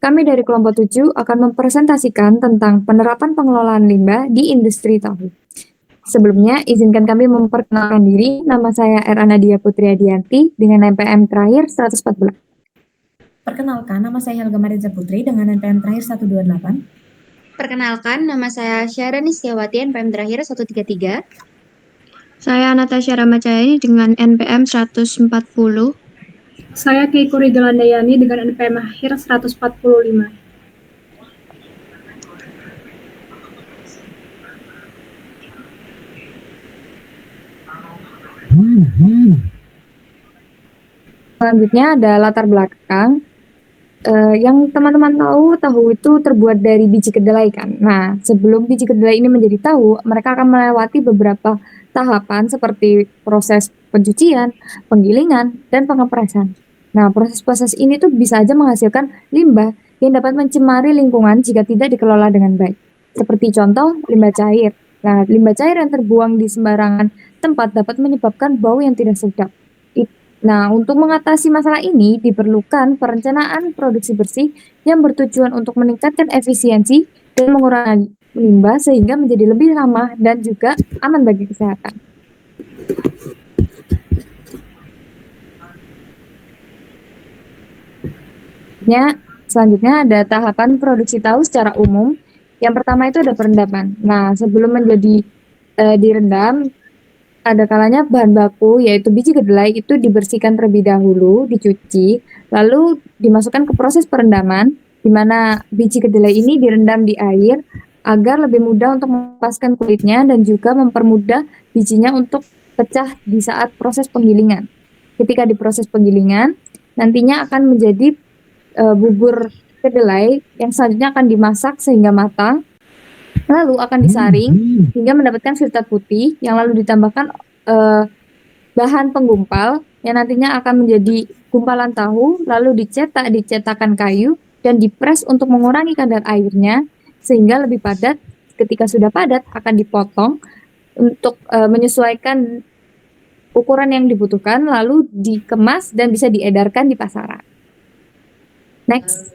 Kami dari kelompok 7 akan mempresentasikan tentang penerapan pengelolaan limbah di industri tahu. Sebelumnya, izinkan kami memperkenalkan diri. Nama saya Era Nadia Putri Adianti dengan NPM terakhir 114. Perkenalkan, nama saya Helga Mariza Putri dengan NPM terakhir 128. Perkenalkan, nama saya Syarani Setiawati, NPM terakhir 133. Saya Natasha Ramacayani dengan NPM 140. Saya Keiko Rigelandayani dengan NPM akhir 145. Selanjutnya ada latar belakang. Yang teman-teman tahu itu terbuat dari biji kedelai kan. Nah, sebelum biji kedelai ini menjadi tahu, mereka akan melewati beberapa tahapan seperti proses pencucian, penggilingan, dan pengepresan. Nah, proses-proses ini tuh bisa aja menghasilkan limbah yang dapat mencemari lingkungan jika tidak dikelola dengan baik. Seperti contoh, limbah cair. Nah, limbah cair yang terbuang di sembarangan tempat dapat menyebabkan bau yang tidak sedap. Nah, untuk mengatasi masalah ini diperlukan perencanaan produksi bersih yang bertujuan untuk meningkatkan efisiensi dan mengurangi limbah sehingga menjadi lebih ramah dan juga aman bagi kesehatan. Selanjutnya ada tahapan produksi tahu secara umum. Yang pertama itu ada perendaman. Nah, sebelum menjadi direndam, ada kalanya bahan baku yaitu biji kedelai itu dibersihkan terlebih dahulu, dicuci, lalu dimasukkan ke proses perendaman di mana biji kedelai ini direndam di air agar lebih mudah untuk melepaskan kulitnya dan juga mempermudah bijinya untuk pecah di saat proses penggilingan. Ketika di proses penggilingan, nantinya akan menjadi bubur kedelai yang selanjutnya akan dimasak sehingga matang. Lalu akan disaring hingga mendapatkan filter putih yang lalu ditambahkan bahan penggumpal yang nantinya akan menjadi gumpalan tahu, lalu dicetak di cetakan kayu dan dipres untuk mengurangi kadar airnya sehingga lebih padat. Ketika sudah padat akan dipotong untuk menyesuaikan ukuran yang dibutuhkan, lalu dikemas dan bisa diedarkan di pasaran. Next.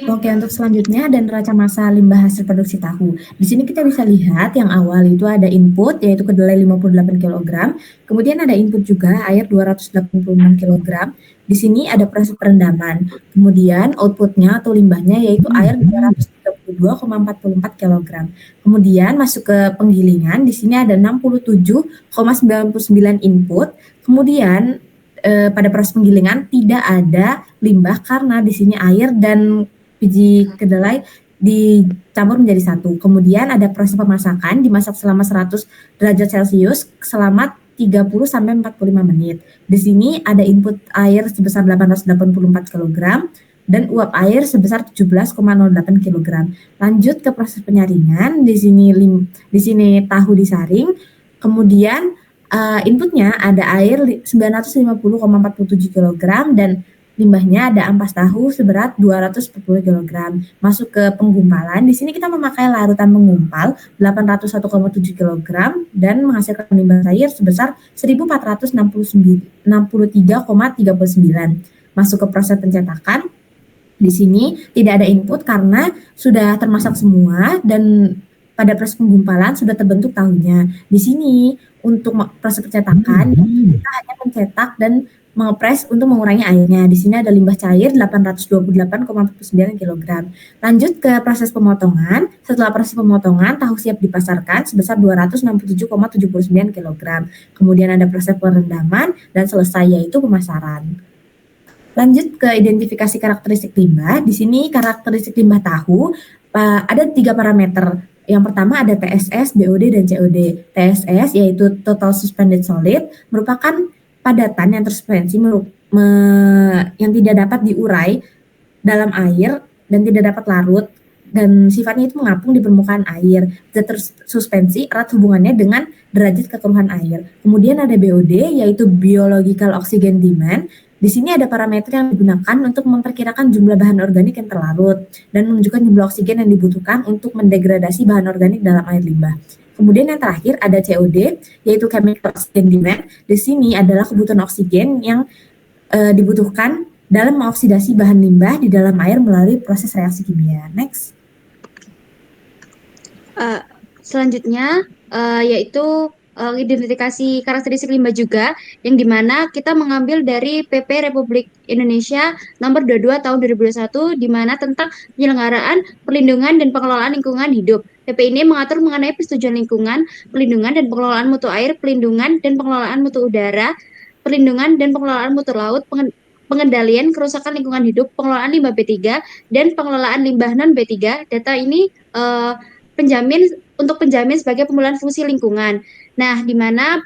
Oke, untuk selanjutnya ada neraca massa limbah hasil produksi tahu. Di sini kita bisa lihat yang awal itu ada input yaitu kedelai 58 kg, kemudian ada input juga air 286 kg. Di sini ada proses perendaman. Kemudian outputnya atau limbahnya yaitu air 332,44 kg. Kemudian masuk ke penggilingan, di sini ada 67,99 input. Kemudian pada proses penggilingan tidak ada limbah karena di sini air dan biji kedelai dicampur menjadi satu. Kemudian ada proses pemasakan, dimasak selama 100 derajat Celcius selama 30-45 menit. Di sini ada input air sebesar 884 kg dan uap air sebesar 17,08 kg. Lanjut ke proses penyaringan, di sini tahu disaring. Kemudian inputnya ada air 950,47 kg dan limbahnya ada ampas tahu seberat 240 kg. Masuk ke penggumpalan, di sini kita memakai larutan penggumpal 801,7 kg dan menghasilkan limbah cair sebesar 1463,39. Masuk ke proses pencetakan, di sini tidak ada input karena sudah termasak semua dan pada proses penggumpalan sudah terbentuk tahunya. Di sini untuk proses pencetakan kita hanya mencetak dan mengepres untuk mengurangi airnya. Di sini ada limbah cair 828,49 kg. Lanjut ke proses pemotongan. Setelah proses pemotongan, tahu siap dipasarkan sebesar 267,79 kg. Kemudian ada proses perendaman dan selesai yaitu pemasaran. Lanjut ke identifikasi karakteristik limbah. Di sini karakteristik limbah tahu ada 3 parameter. Yang pertama ada TSS, BOD, dan COD. TSS yaitu Total Suspended Solid merupakan padatan yang tersuspensi yang tidak dapat diurai dalam air dan tidak dapat larut dan sifatnya itu mengapung di permukaan air. Zat tersuspensi erat hubungannya dengan derajat kekeruhan air. Kemudian ada BOD yaitu Biological Oxygen Demand. Di sini ada parameter yang digunakan untuk memperkirakan jumlah bahan organik yang terlarut dan menunjukkan jumlah oksigen yang dibutuhkan untuk mendegradasi bahan organik dalam air limbah. Kemudian yang terakhir ada COD, yaitu Chemical Oxygen Demand. Di sini adalah kebutuhan oksigen yang dibutuhkan dalam mengoksidasi bahan limbah di dalam air melalui proses reaksi kimia. Next. Selanjutnya yaitu identifikasi karakteristik limbah juga, yang dimana kita mengambil dari PP Republik Indonesia nomor 22 tahun 2021, di mana tentang penyelenggaraan perlindungan dan pengelolaan lingkungan hidup. PP ini mengatur mengenai persetujuan lingkungan, perlindungan dan pengelolaan mutu air, perlindungan dan pengelolaan mutu udara, perlindungan dan pengelolaan mutu laut, pengendalian kerusakan lingkungan hidup, pengelolaan limbah B3, dan pengelolaan limbah non B3. Data ini penjamin sebagai pemulihan fungsi lingkungan. Nah, di mana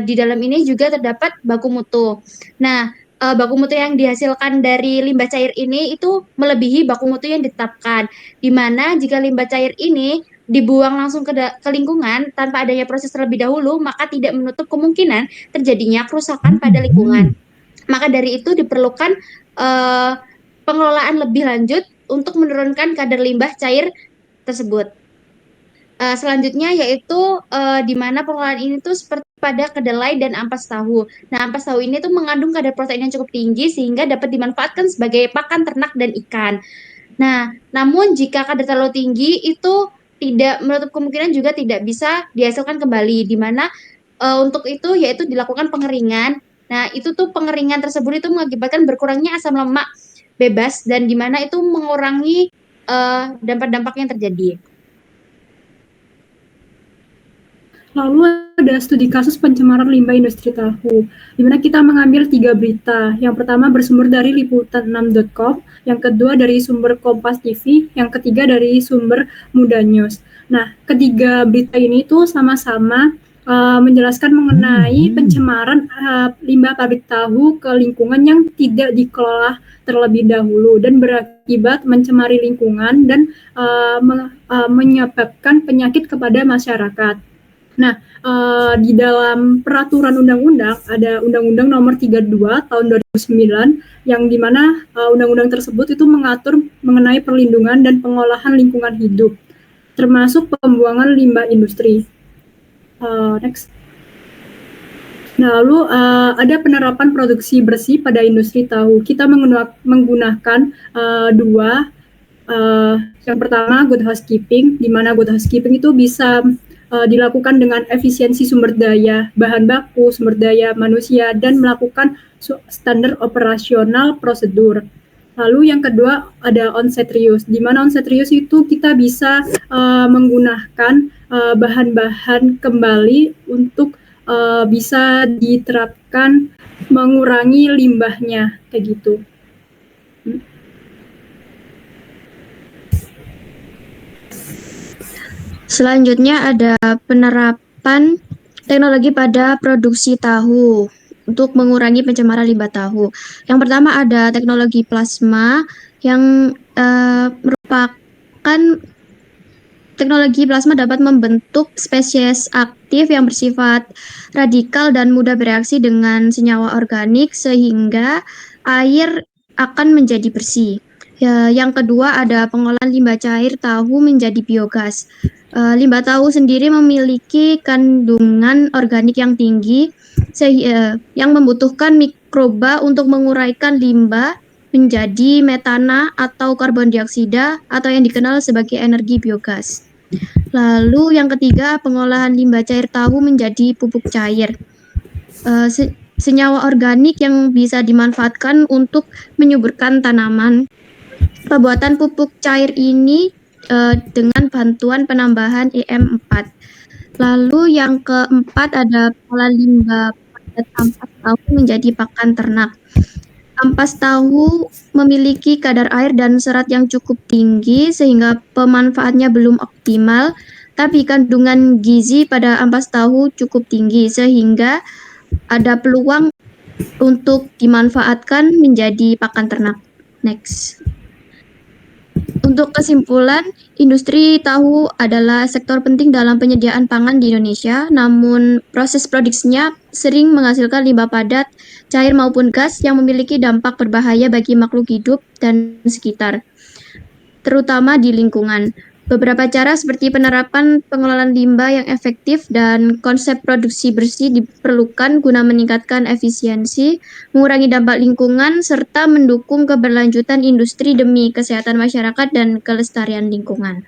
di dalam ini juga terdapat baku mutu. Nah, baku mutu yang dihasilkan dari limbah cair ini itu melebihi baku mutu yang ditetapkan. Di mana jika limbah cair ini dibuang langsung ke lingkungan tanpa adanya proses terlebih dahulu, maka tidak menutup kemungkinan terjadinya kerusakan pada lingkungan. Maka dari itu diperlukan pengelolaan lebih lanjut untuk menurunkan kadar limbah cair tersebut. Selanjutnya yaitu di mana pengelolaan ini tuh seperti pada kedelai dan ampas tahu. Nah, ampas tahu ini tuh mengandung kadar protein yang cukup tinggi sehingga dapat dimanfaatkan sebagai pakan ternak dan ikan. Nah, namun jika kadar terlalu tinggi itu tidak menutup kemungkinan juga tidak bisa dihasilkan kembali, di mana untuk itu yaitu dilakukan pengeringan. Nah, itu tuh pengeringan tersebut itu mengakibatkan berkurangnya asam lemak bebas dan di mana itu mengurangi dampak-dampak yang terjadi. Lalu ada studi kasus pencemaran limbah industri tahu, di mana kita mengambil 3 berita. Yang pertama bersumber dari liputan6.com, yang kedua dari sumber Kompas TV, yang ketiga dari sumber Muda News. Nah, ketiga berita ini tuh sama-sama menjelaskan mengenai pencemaran limbah pabrik tahu ke lingkungan yang tidak dikelola terlebih dahulu dan berakibat mencemari lingkungan dan menyebabkan penyakit kepada masyarakat. Nah, di dalam peraturan undang-undang ada Undang-Undang Nomor 32 Tahun 2009 yang dimana undang-undang tersebut itu mengatur mengenai perlindungan dan pengolahan lingkungan hidup, termasuk pembuangan limbah industri. Next. Nah, lalu ada penerapan produksi bersih pada industri tahu. Kita menggunakan dua. Yang pertama good housekeeping, di mana good housekeeping itu bisa dilakukan dengan efisiensi sumber daya bahan baku, sumber daya manusia, dan melakukan standar operasional prosedur. Lalu yang kedua ada on-site reuse, di mana on-site reuse itu kita bisa menggunakan bahan-bahan kembali untuk bisa diterapkan mengurangi limbahnya, kayak gitu. Selanjutnya ada penerapan teknologi pada produksi tahu untuk mengurangi pencemaran limbah tahu. Yang pertama ada teknologi plasma yang merupakan teknologi plasma dapat membentuk spesies aktif yang bersifat radikal dan mudah bereaksi dengan senyawa organik sehingga air akan menjadi bersih. Yang kedua ada pengolahan limbah cair tahu menjadi biogas. Limbah tahu sendiri memiliki kandungan organik yang tinggi yang membutuhkan mikroba untuk menguraikan limbah menjadi metana atau karbon dioksida atau yang dikenal sebagai energi biogas. Lalu yang ketiga, pengolahan limbah cair tahu menjadi pupuk cair. Senyawa organik yang bisa dimanfaatkan untuk menyuburkan tanaman. Pembuatan pupuk cair ini dengan bantuan penambahan EM4. Lalu yang keempat ada pengolahan limbah padat ampas tahu menjadi pakan ternak. Ampas tahu memiliki kadar air dan serat yang cukup tinggi sehingga pemanfaatannya belum optimal, tapi kandungan gizi pada ampas tahu cukup tinggi sehingga ada peluang untuk dimanfaatkan menjadi pakan ternak. Next. Untuk kesimpulan, industri tahu adalah sektor penting dalam penyediaan pangan di Indonesia, namun proses produksinya sering menghasilkan limbah padat, cair maupun gas yang memiliki dampak berbahaya bagi makhluk hidup dan sekitar, terutama di lingkungan. Beberapa cara seperti penerapan pengelolaan limbah yang efektif dan konsep produksi bersih diperlukan guna meningkatkan efisiensi, mengurangi dampak lingkungan, serta mendukung keberlanjutan industri demi kesehatan masyarakat dan kelestarian lingkungan.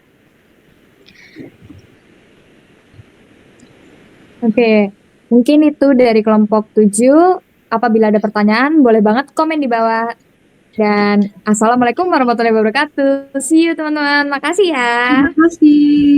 Oke, mungkin itu dari kelompok 7. Apabila ada pertanyaan, boleh banget komen di bawah. Dan assalamualaikum warahmatullahi wabarakatuh. See you teman-teman. Makasih ya. Terima kasih.